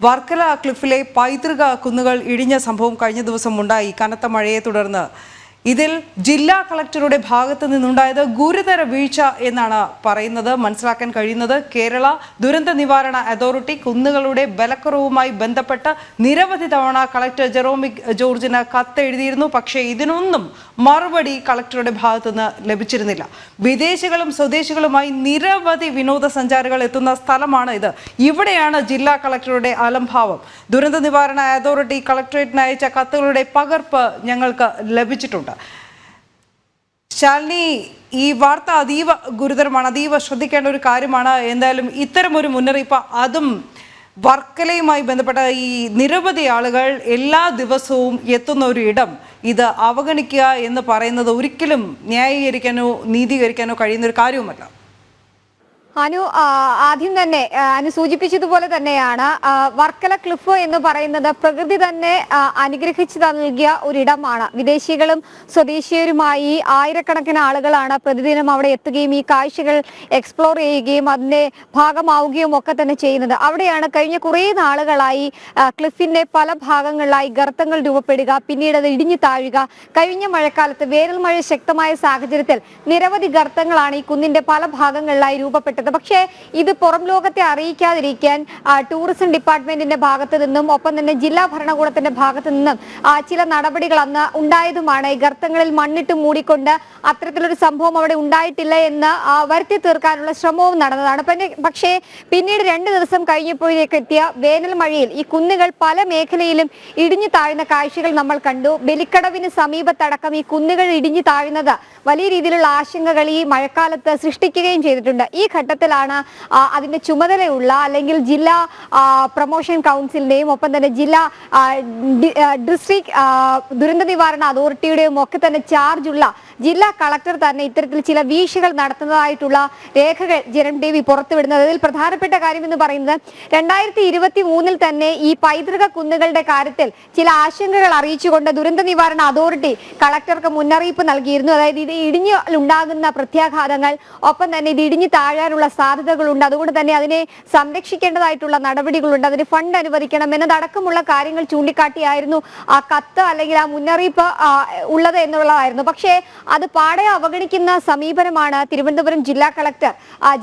വർക്കല ക്ലിഫിലെ പൈതൃക കുന്നുകൾ ഇടിഞ്ഞ സംഭവം കഴിഞ്ഞ ദിവസം ഉണ്ടായി. കനത്ത മഴയെ തുടർന്ന് ഇതിൽ ജില്ലാ കളക്ടറുടെ ഭാഗത്തു നിന്നുണ്ടായത് ഗുരുതര വീഴ്ച എന്നാണ് പറയുന്നത്. മനസ്സിലാക്കാൻ കഴിയുന്നത് കേരള ദുരന്ത നിവാരണ അതോറിറ്റി കുന്നുകളുടെ ബലക്കുറവുമായി ബന്ധപ്പെട്ട് നിരവധി തവണ കളക്ടർ ജെറോമിക് ജോർജിന് കത്തെഴുതിയിരുന്നു. പക്ഷേ ഇതിനൊന്നും മറുപടി കളക്ടറുടെ ഭാഗത്തുനിന്ന് ലഭിച്ചിരുന്നില്ല. വിദേശികളും സ്വദേശികളുമായി നിരവധി വിനോദസഞ്ചാരികൾ എത്തുന്ന സ്ഥലമാണ് ഇത്. ഇവിടെയാണ് ജില്ലാ കളക്ടറുടെ അലംഭാവം. ദുരന്ത നിവാരണ അതോറിറ്റി കളക്ടറേറ്റിന് അയച്ച കത്തുകളുടെ പകർപ്പ് ഞങ്ങൾക്ക് ലഭിച്ചിട്ടുണ്ട്. ശാലിനി, ഈ വാർത്ത അതീവ ഗുരുതരമാണ്, അതീവ ശ്രദ്ധിക്കേണ്ട ഒരു കാര്യമാണ്. എന്തായാലും ഇത്തരം ഒരു മുന്നറിയിപ്പ്, അതും വർക്കലയുമായി ബന്ധപ്പെട്ട ഈ നിരവധി ആളുകൾ എല്ലാ ദിവസവും എത്തുന്ന ഒരു ഇടം, ഇത് അവഗണിക്കുക എന്ന് പറയുന്നത് ഒരിക്കലും ന്യായീകരിക്കാനോ നീതീകരിക്കാനോ കഴിയുന്ന ഒരു കാര്യവുമല്ല. അനു, ആദ്യം തന്നെ അനു സൂചിപ്പിച്ചതുപോലെ തന്നെയാണ് വർക്കല ക്ലിഫ് എന്ന് പറയുന്നത് പ്രകൃതി തന്നെ അനുഗ്രഹിച്ചു നൽകിയ ഒരിടമാണ്. വിദേശികളും സ്വദേശീയരുമായി ആയിരക്കണക്കിന് ആളുകളാണ് പ്രതിദിനം അവിടെ എത്തുകയും ഈ കാഴ്ചകൾ എക്സ്പ്ലോർ ചെയ്യുകയും അതിന്റെ ഭാഗമാവുകയും ഒക്കെ തന്നെ ചെയ്യുന്നത്. അവിടെയാണ് കഴിഞ്ഞ കുറേ നാളുകളായി ക്ലിഫിന്റെ പല ഭാഗങ്ങളിലായി ഗർത്തങ്ങൾ രൂപപ്പെടുക, പിന്നീട് അത് ഇടിഞ്ഞു താഴുക. കഴിഞ്ഞ മഴക്കാലത്ത് വേനൽ മഴ ശക്തമായ സാഹചര്യത്തിൽ നിരവധി ഗർത്തങ്ങളാണ് ഈ കുന്നിന്റെ പല ഭാഗങ്ങളിലായി രൂപപ്പെട്ടത്. പക്ഷേ ഇത് പുറം ലോകത്തെ അറിയിക്കാതിരിക്കാൻ ടൂറിസം ഡിപ്പാർട്ട്മെന്റിന്റെ ഭാഗത്തു നിന്നും ഒപ്പം തന്നെ ജില്ലാ ഭരണകൂടത്തിന്റെ ഭാഗത്തു നിന്നും ചില നടപടികൾ അന്ന് ഉണ്ടായതുമാണ്. ഈ ഗർത്തങ്ങളിൽ മണ്ണിട്ട് മൂടിക്കൊണ്ട് അത്തരത്തിലൊരു സംഭവം അവിടെ ഉണ്ടായിട്ടില്ല എന്ന് വരുത്തി തീർക്കാനുള്ള ശ്രമവും നടന്നതാണ്. പക്ഷേ പിന്നീട് 2 ദിവസം കഴിഞ്ഞപ്പോഴേക്ക് എത്തിയ വേനൽ മഴയിൽ ഈ കുന്നുകൾ പല മേഖലയിലും ഇടിഞ്ഞു താഴുന്ന കാഴ്ചകൾ നമ്മൾ കണ്ടു. ബലിക്കടവിന് സമീപത്തടക്കം ഈ കുന്നുകൾ ഇടിഞ്ഞു താഴുന്നത് വലിയ രീതിയിലുള്ള ആശങ്കകൾ ഈ മഴക്കാലത്ത് സൃഷ്ടിക്കുകയും ചെയ്തിട്ടുണ്ട്. ഈ ഘട്ടത്തിലാണ് അതിന്റെ ചുമതലയുള്ള അല്ലെങ്കിൽ ജില്ലാ പ്രൊമോഷൻ കൗൺസിലിന്റെയും ഒപ്പം തന്നെ ജില്ലാ ഡിസ്ട്രിക്ട് ദുരന്ത നിവാരണ അതോറിറ്റിയുടെയും ഒക്കെ തന്നെ ചാർജുള്ള ജില്ലാ കളക്ടർ തന്നെ ഇത്തരത്തിൽ ചില വീഴ്ചകൾ നടത്തുന്നതായിട്ടുള്ള രേഖകൾ ജനം ടി വി പുറത്തുവിടുന്നത്. അതിൽ പ്രധാനപ്പെട്ട കാര്യം എന്ന് പറയുന്നത് 2023 തന്നെ ഈ പൈതൃക കുന്നുകളുടെ കാര്യത്തിൽ ചില ആശങ്കകൾ അറിയിച്ചുകൊണ്ട് ദുരന്ത നിവാരണ അതോറിറ്റി കളക്ടർക്ക് മുന്നറിയിപ്പ് നൽകിയിരുന്നു. അതായത് ഇത് ഇടിഞ്ഞുണ്ടാകുന്ന പ്രത്യാഘാതങ്ങൾ ഒപ്പം തന്നെ ഇത് ഇടിഞ്ഞു താഴാനുള്ള സാധ്യതകളുണ്ട്, അതുകൊണ്ട് തന്നെ അതിനെ സംരക്ഷിക്കേണ്ടതായിട്ടുള്ള നടപടികളുണ്ട്, അതിന് ഫണ്ട് അനുവദിക്കണം എന്നതടക്കമുള്ള കാര്യങ്ങൾ ചൂണ്ടിക്കാട്ടിയായിരുന്നു ആ കത്ത് അല്ലെങ്കിൽ ആ മുന്നറിയിപ്പ് ഉള്ളത് എന്നുള്ളതായിരുന്നു. പക്ഷേ അത് പാടെ അവഗണിക്കുന്ന സമീപനമാണ് തിരുവനന്തപുരം ജില്ലാ കളക്ടർ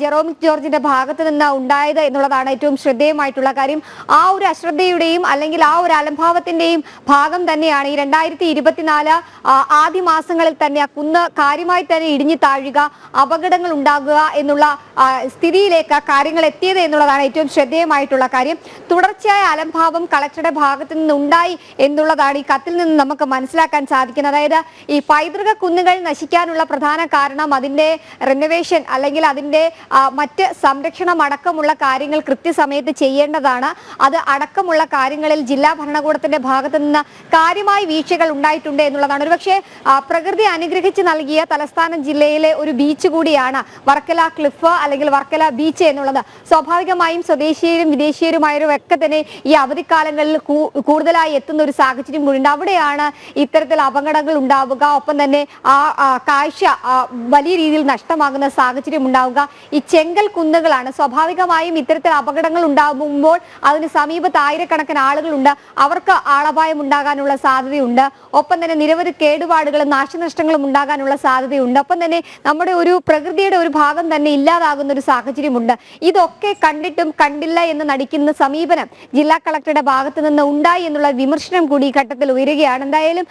ജെറോമിക് ജോർജിന്റെ ഭാഗത്ത് നിന്ന് ഉണ്ടായത് എന്നുള്ളതാണ് ഏറ്റവും ശ്രദ്ധേയമായിട്ടുള്ള കാര്യം. ആ ഒരു അശ്രദ്ധയുടെയും അല്ലെങ്കിൽ ആ ഒരു അലംഭാവത്തിന്റെയും ഭാഗം തന്നെയാണ് ഈ 2024 ആദ്യ മാസങ്ങളിൽ തന്നെ ആ കുന്ന് കാര്യമായി തന്നെ ഇടിഞ്ഞു താഴുക, അപകടങ്ങൾ ഉണ്ടാകുക എന്നുള്ള സ്ഥിതിയിലേക്ക് കാര്യങ്ങൾ എത്തിയത് എന്നുള്ളതാണ് ഏറ്റവും ശ്രദ്ധേയമായിട്ടുള്ള കാര്യം. തുടർച്ചയായ അലംഭാവം കളക്ടറുടെ ഭാഗത്തു നിന്ന് ഉണ്ടായി എന്നുള്ളതാണ് ഈ കത്തിൽ നിന്ന് നമുക്ക് മനസ്സിലാക്കാൻ സാധിക്കുന്നത്. അതായത് ഈ പൈതൃക കുന്നുകൾ നശിക്കാനുള്ള പ്രധാന കാരണം അതിന്റെ റിനോവേഷൻ അല്ലെങ്കിൽ അതിന്റെ മറ്റ് സംരക്ഷണം അടക്കമുള്ള കാര്യങ്ങൾ കൃത്യസമയത്ത് ചെയ്യേണ്ടതാണ്. അത് അടക്കമുള്ള കാര്യങ്ങളിൽ ജില്ലാ ഭരണകൂടത്തിന്റെ ഭാഗത്തു നിന്ന് കാര്യമായ വീഴ്ചകൾ ഉണ്ടായിട്ടുണ്ട് എന്നുള്ളതാണ്. ഒരുപക്ഷെ പ്രകൃതി അനുഗ്രഹിച്ച് നൽകിയ തലസ്ഥാന ജില്ലയിലെ ഒരു ബീച്ച് കൂടിയാണ് വർക്കല ക്ലിഫ് അല്ലെങ്കിൽ വർക്കല ബീച്ച് എന്നുള്ളത്. സ്വാഭാവികമായും സ്വദേശീയരും വിദേശീയരുമായവരും ഒക്കെ തന്നെ ഈ അവധിക്കാലങ്ങളിൽ കൂടുതലായി എത്തുന്ന ഒരു സാഹചര്യം കൂടിയുണ്ട്. അവിടെയാണ് ഇത്തരത്തിൽ അപകടങ്ങൾ ഉണ്ടാവുക, ഒപ്പം തന്നെ ആ കാഴ്ച വലിയ രീതിയിൽ നഷ്ടമാകുന്ന സാഹചര്യം ഉണ്ടാവുക. ഈ ചെങ്കൽ കുന്നുകളാണ്. സ്വാഭാവികമായും ഇത്തരത്തിൽ അപകടങ്ങൾ ഉണ്ടാകുമ്പോൾ അതിന് സമീപത്ത് ആയിരക്കണക്കിന് ആളുകളുണ്ട്, അവർക്ക് ആളപായം ഉണ്ടാകാനുള്ള സാധ്യതയുണ്ട്. ഒപ്പം തന്നെ നിരവധി കേടുപാടുകളും നാശനഷ്ടങ്ങളും ഉണ്ടാകാനുള്ള സാധ്യതയുണ്ട്. ഒപ്പം തന്നെ നമ്മുടെ ഒരു പ്രകൃതിയുടെ ഒരു ഭാഗം തന്നെ ഇല്ലാതാകുന്ന ഒരു സാഹചര്യമുണ്ട്. ഇതൊക്കെ കണ്ടിട്ടും കണ്ടില്ല എന്ന് നടിക്കുന്ന സമീപനം ജില്ലാ കളക്ടറുടെ ഭാഗത്ത് നിന്ന് ഉണ്ടായി എന്നുള്ള വിമർശനം കൂടി ഈ ഘട്ടത്തിൽ ഉയരുകയാണ്. എന്തായാലും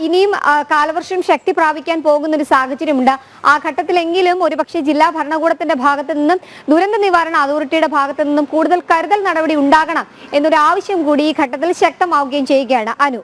ഇനിയും കാലവർഷം ശക്തി പ്രാപിക്കാൻ പോകുന്ന ഒരു സാഹചര്യമുണ്ട്. ആ ഘട്ടത്തിലെങ്കിലും ഒരുപക്ഷെ ജില്ലാ ഭരണകൂടത്തിന്റെ ഭാഗത്ത് നിന്നും ദുരന്ത നിവാരണ അതോറിറ്റിയുടെ ഭാഗത്ത് നിന്നും കൂടുതൽ കരുതൽ നടപടി ഉണ്ടാകണം എന്നൊരു ആവശ്യം കൂടി ഈ ഘട്ടത്തിൽ ശക്തമാവുകയും ചെയ്യുകയാണ്. അനു.